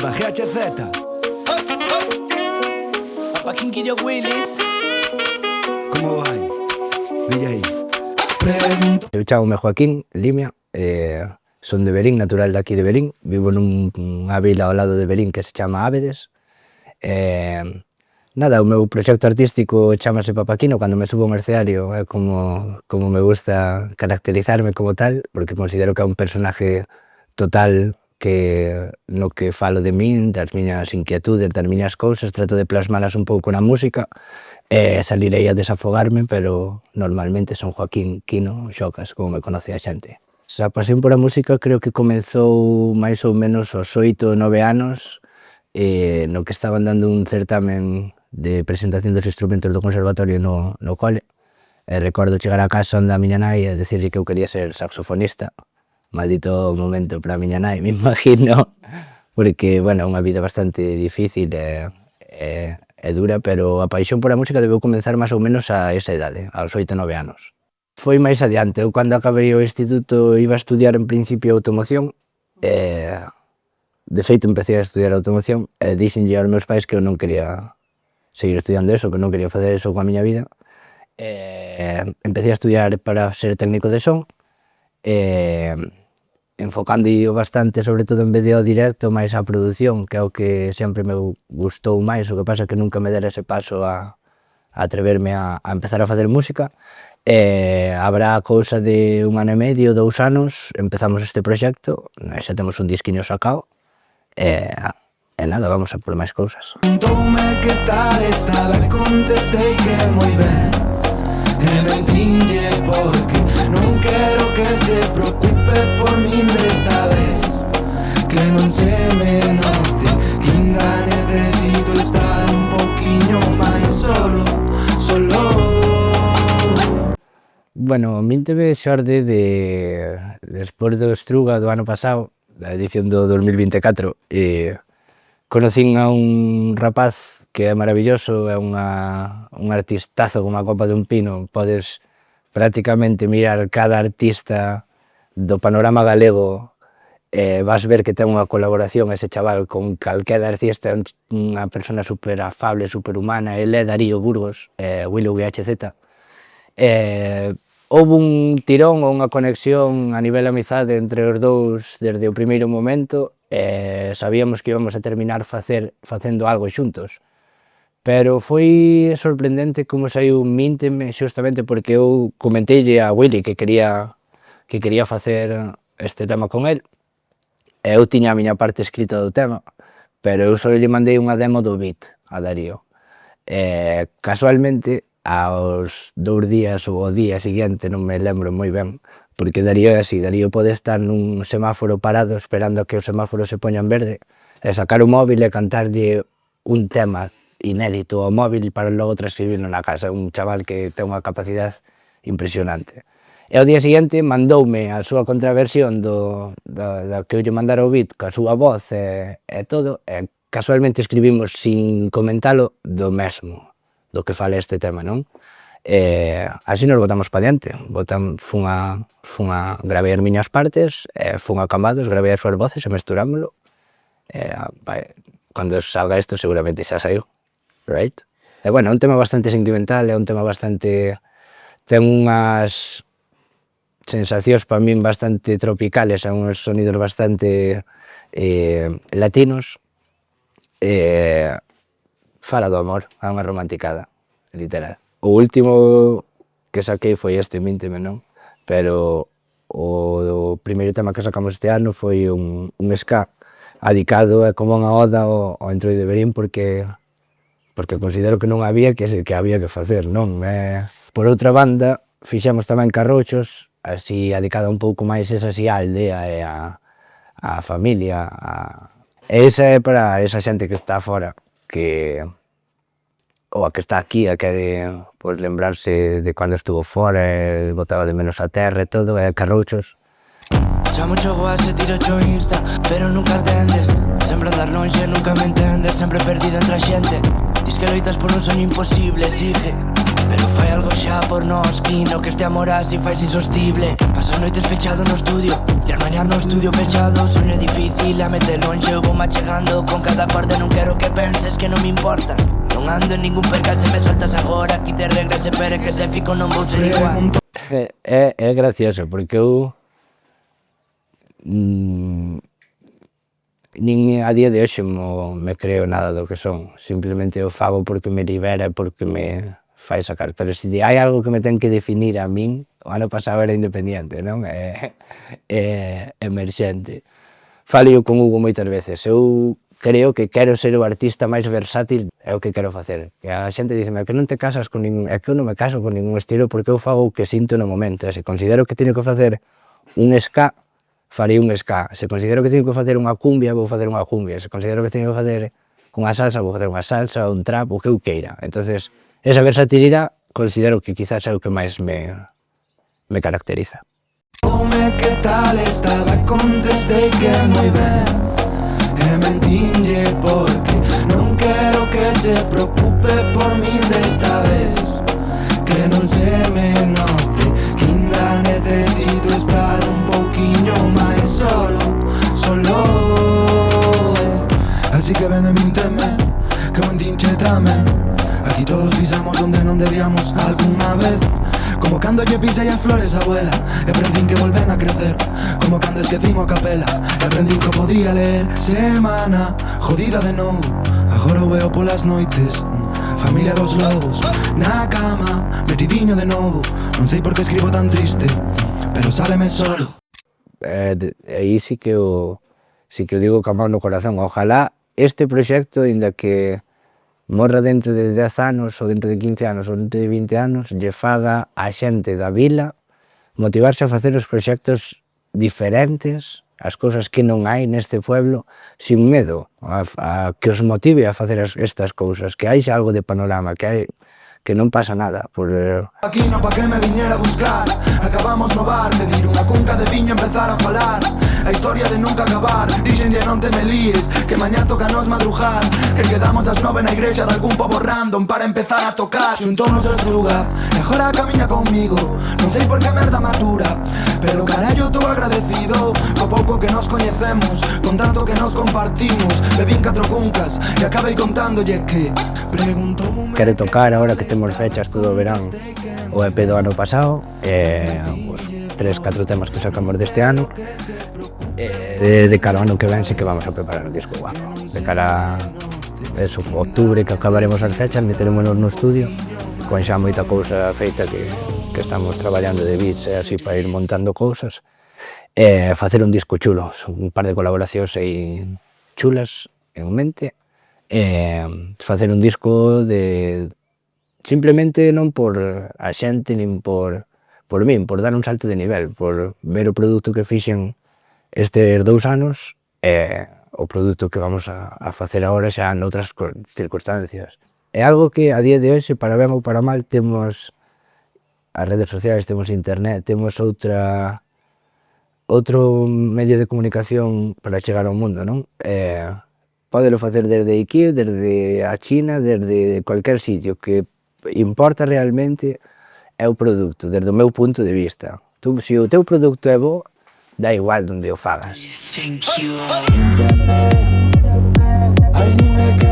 da GHZ. Pa' Quinquillo Willis. Como vai? Villa aí. Eu chamo-me Joaquín Limia, son de Verín, natural de aquí de Verín, vivo nunha vila ao lado de Verín que se chama Ábedes. Nada, o meu proxecto artístico chamase Papaquino. Cando me subo a un escenario é como me gusta caracterizarme como tal, porque considero que é un personaje total que no que falo de min, das miñas inquietudes, das miñas cousas, trato de plasmalas un pouco na música. Salirei a desafogarme, pero normalmente son Joaquín Quino Xocas, como me conoce a xente. A pasión por a música creo que comezou máis ou menos aos 8 ou 9 anos, no que estaban dando un certamen de presentación dos instrumentos do conservatorio no cole. Recordo chegar a casa onde a miña nai e dicirlle que eu quería ser saxofonista. Maldito momento para a miña nai, me imagino, porque, bueno, é unha vida bastante difícil e dura, pero a paixón por a música debeu comenzar máis ou menos a esa idade, aos 8 ou 9 anos. Foi máis adiante. Eu, cando acabei o instituto, iba a estudiar en principio automoción. De feito, empecé a estudiar automoción e dixenlle aos meus pais que eu non quería seguir estudiando eso, que non quería facer eso coa miña vida. Empecé a estudiar para ser técnico de son, enfocando bastante, sobre todo en vez de ao directo, máis á produción, que é o que sempre me gustou máis. O que pasa é que nunca me dera ese paso a atreverme a empezar a facer música. Habrá cousa de 1 ano e medio, 2 anos, empezamos este proxecto, xa temos un disquiño sacado, e nada, vamos a por máis cousas. Preguntoume que tal estaba e contestei que moi ben. E mentinlle porque non quero que se preocupe por min desta vez, que non se me note que ainda necesito estar un poquinho máis solo. Bueno, mínteme xorde despois do Estruga do ano pasado, da edición do 2024, conocín a un rapaz que é maravilloso, é un artistazo como a copa dun pino. Podes prácticamente mirar cada artista do panorama galego e vas ver que ten unha colaboración ese chaval con calquera artista. É unha persona super afable, super humana. Ele é Darío Burgos, Willow GHZ. Houve un tirón ou unha conexión a nivel amizade entre os dous desde o primeiro momento. Sabíamos que íbamos a terminar facendo algo xuntos, pero foi sorprendente como saiu Mínteme, xustamente porque eu comenteille a Willy que quería facer este tema con el. Eu tiña a miña parte escrita do tema, pero eu só lle mandei unha demo do beat a Darío. Casualmente, aos 2 días ou ao día seguinte, non me lembro moi ben, porque Darío é así. Darío pode estar nun semáforo parado esperando a que o semáforo se poña en verde e sacar o móvil e cantarlle un tema inédito ao móvil para logo transcribirlo na casa. É un chaval que ten unha capacidade impresionante. E ao día seguinte mandoume a súa contraversión da que eu lle mandara o beat, coa súa voz e todo, e casualmente escribimos sin comentalo do mesmo, do que fala este tema, non? Así nos botamos pa diante. Gravei as miñas partes, fun a Cambados, gravei as súas voces e mesturámoslo. Cando salga isto seguramente xa saiu, right? E bueno, é un tema bastante sentimental, é un tema bastante... ten unhas sensacións para min bastante tropicales, é uns sonidos bastante latinos. Fala do amor, é unha romanticada, literal. O último que saquei foi este, Mínteme, non? Pero o primeiro tema que sacamos este ano foi un ska adicado como unha oda ao Entroido de Verín, porque considero que non había que había que facer, non? Por outra banda, fixemos tamén Carrochos, así adicada un pouco máis esa así á aldea e á familia. E esa é para esa xente que está fora, ou a que está aquí, a quere lembrarse de cando estuvo fora e botaba de menos a terra e todo. E Carrouchos. Chamo chogo a se tiro cho Insta, pero nunca atendes. Sempre andar longe, nunca me entendes. Sempre perdido entre a xente. Dis que loitas por un soño imposible, exige Pero fai algo xa por nós, Quino, que este amor así fais insostible. Paso as noites pechado no estudio e as mañás no estudio pechado. Soño difícil a meter longe, eu vou machegando con cada acorde. Non quero que penses que non me importa. Non ando en ningún percal, se me soltas agora. Aquí te regrese, pero que se fico non vou ser igual. É gracioso, porque eu nin a día de hoxe me creo nada do que son. Simplemente o fago porque me libera, porque me fai sacar. Pero se hai algo que me ten que definir a min, o ano pasado era Independiente, non? Emerxente. Falo con Hugo moitas veces. Eu creo que quero ser o artista máis versátil, é o que quero facer. Que a xente diceme que non te casas con ningún... É que eu non me caso con ningún estilo porque eu fago o que sinto no momento. E se considero que teño que facer un ska, farei un ska. Se considero que teño que facer unha cumbia, vou facer unha cumbia. Se considero que teño que facer unha salsa, vou facer unha salsa, un trap, o que eu queira. Entonces, esa versatilidade considero que quizás é o que máis me caracteriza. ¿Qué tal estaba? Contesté que moi ben. E mentinlle porque non quero que se preocupe por min desta vez. Que non se me note que ainda necesito estar un pouquiño máis solo. Así que ven e minteme, que mentinche tamén. Aquí todos pisamos onde non debíamos alguna vez. Como cando lle pisei as flores, abuela, e aprendín que volven a crecer. Como cando esquecín a capela, e aprendín que podía ler. Semana jodida de novo, agora o veo polas noites. Familia dos lobos, na cama, metidiño de novo. Non sei por que escribo tan triste, pero sáleme solo. Aí sí que o digo ca man no corazón. Ojalá este proxecto, inda que morra dentro de 10 anos, ou dentro de 15 anos, ou dentro de 20 anos, lle faga a xente da vila motivarse a facer os proxectos diferentes, as cousas que non hai neste pueblo, sin medo, a que os motive a facer estas cousas, que hai xa algo de panorama, que non pasa nada por... Aquí no pa que me viñera a buscar, acabamos no bar, pedir unha cunca de viña, empezar a falar. A historia de nunca acabar, dixenlle non te me líes, que mañá toca nos madrujar, que quedamos ás 9 na igrexa de algún pobo random para empezar a tocar. Xuntónos a estrugar, e agora camiña conmigo, non sei por que merda madura, pero carallo estou agradecido co pouco que nos coñecemos, con tanto que nos compartimos. Bebín 4 cuncas e acabei contándolle que preguntoume... Quero tocar agora que temos fechas todo o verán o EP do ano pasado, os 3-4 temas que sacamos deste ano. De cara ao ano que ven sí que vamos a preparar o disco guapo. De cara a eso, outubro, que acabaremos as fechas, meterémonos no estudio con xa moita cousa feita que estamos traballando de beats e así para ir montando cousas, facer un disco chulo, un par de colaboracións aí chulas en mente, facer un disco de simplemente non por a xente nin por min, por dar un salto de nivel, por ver o produto que fixen estes 2 anos e o produto que vamos a facer agora xa noutras circunstancias. É algo que a día de hoxe, para ben ou para mal, temos as redes sociais, temos internet, temos outro medio de comunicación para chegar ao mundo, non? Pódelo facer desde aquí, desde a China, desde cualquier sitio. Que importa realmente é o produto, desde o meu punto de vista. Se o teu produto é bo, da igual onde o fagas. Ay, dime que